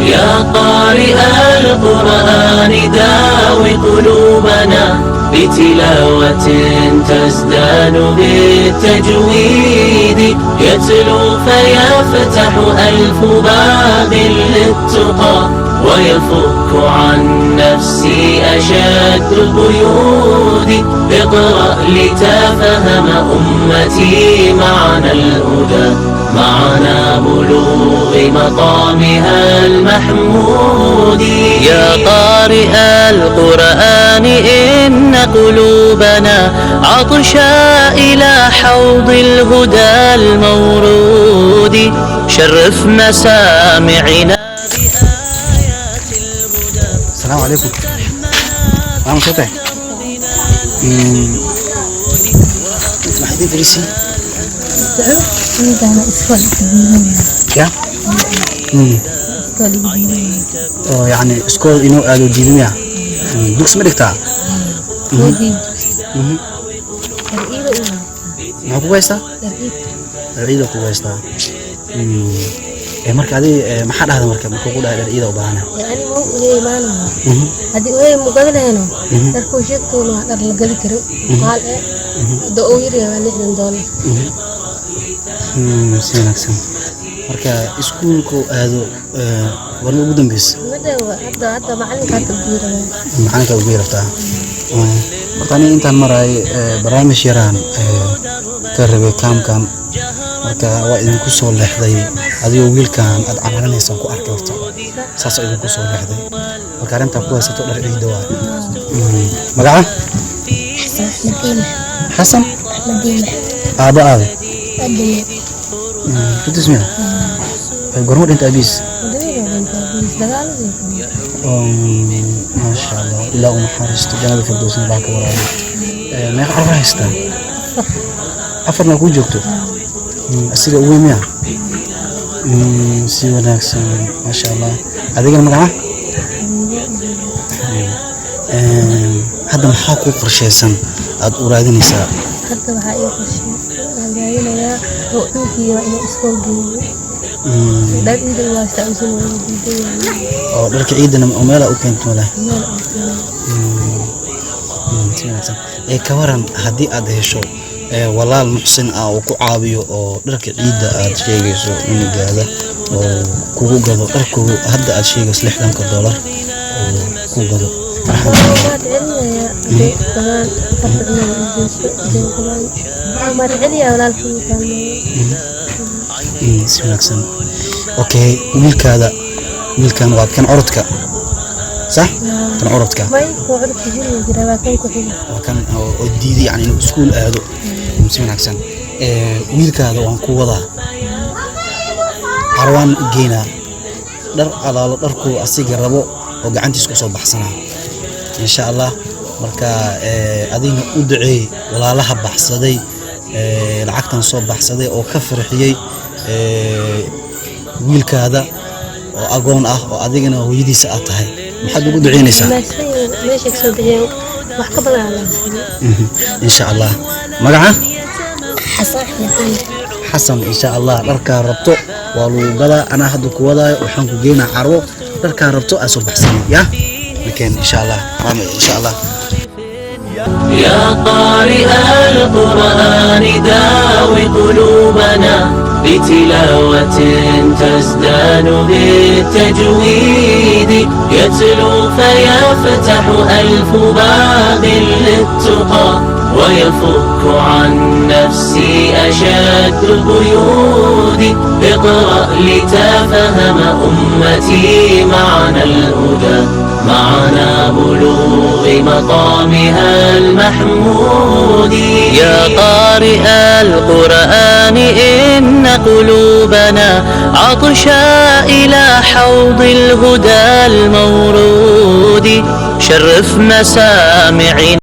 يا قارئ القرآن داوي قلوبنا بتلاوة تزدان بالتجويد يتلو فيفتح ألف باب للتقى ويفك عن نفسي أشد القيود اقرأ لتفهم أمتي معنى الهدى معنا بلوغ مقامها المحمود يا قارئ القرآن إن قلوبنا عطشا إلى حوض الهدى المورود شرف مسامعنا بآيات الهدى. السلام عليكم. أنا صوتي. اسمح لي فريسي. क्या يعني اسكول إنه قالوا جيبيا دوكس مريكتا ما كويسة العيد كويسة marka adi maxaa dhahda marka ku dhahay ciida u baahan yani ma u iimaano hadii way mugadaleeno darku sheegtoono dhar la gali karo qaal do oo yiri $60 wanaagsan marka iskuulku aado war ugu dambeysay hadda macalinka ugu yartaa marka ani intaan maray barnaamij yaraan ka rabay kaamkan marka waa idinku soo leexday adiga wiilkan aad camalanaysan ku arkay horta saas ay idinku soo leexday marka arinta ku haysato dhar ciido waa magaca Xasan aaba aaba تسمع قرمود انت ابيس ما شاء الله لا محارس تجانب الفردوس نبعك ورابي ما يخعر رايستا أفر ما كون جوكتو أسيقى أوي مياه سيوى ناكسن ما شاء الله هذيك المقعة هذا محاكو قرشيسان هذا أرادي نساء hadda waxa ay qorshay hagaajinaya oo dhulkii waa inuu iskool geeyo dadida waa saamsan oo dharka ciidana oo meel u keento wala ka waran haddii aad hesho walaal muxsin ah oo ku caawiyo oo dharka ciida aad sheegayso inuu gaado oo kugu gado dharkooda hadda aad sheegayso $60 oo ku gado اوكي wiilkan waa kan orodka صح kan orodka waa kan oo diiday yani inuu iskuul aado si wanaagsan wiilkaada waan ku wadaa arwaan geena dhar alaalo dharku asiga rabo oo gacantiisa ku soo baxsanaa insha Allah marka adina u duceey walaalaha baxsaday lacagtan soo baxsaday oo ka farxiyay wiilkaada oo agoon ah oo adigana hooyadiisa aad tahay maxaad ugu duceynaysaa meesha soo bixiyay wax ka badan insha Allah magaca Xasan insha Allah dharka rabto waa lagu gadaa ana hadda ku wadaayo waxaan ku geynaa carwo dharka rabto aad soo baxsanay ya لكن إن شاء الله إن شاء الله يا قارئ القرآن داوي قلوبنا بتلاوة تزدان بالتجويد يتلو فيفتح ألف باب للتقى ويفك عن نفسي أشد القيود اقرأ لتفهم أمتي معنى الهدى معنا بلوغ مقامها المحمود يا قارئ القرآن إن قلوبنا عطشا إلى حوض الهدى المورود شرف مسامعنا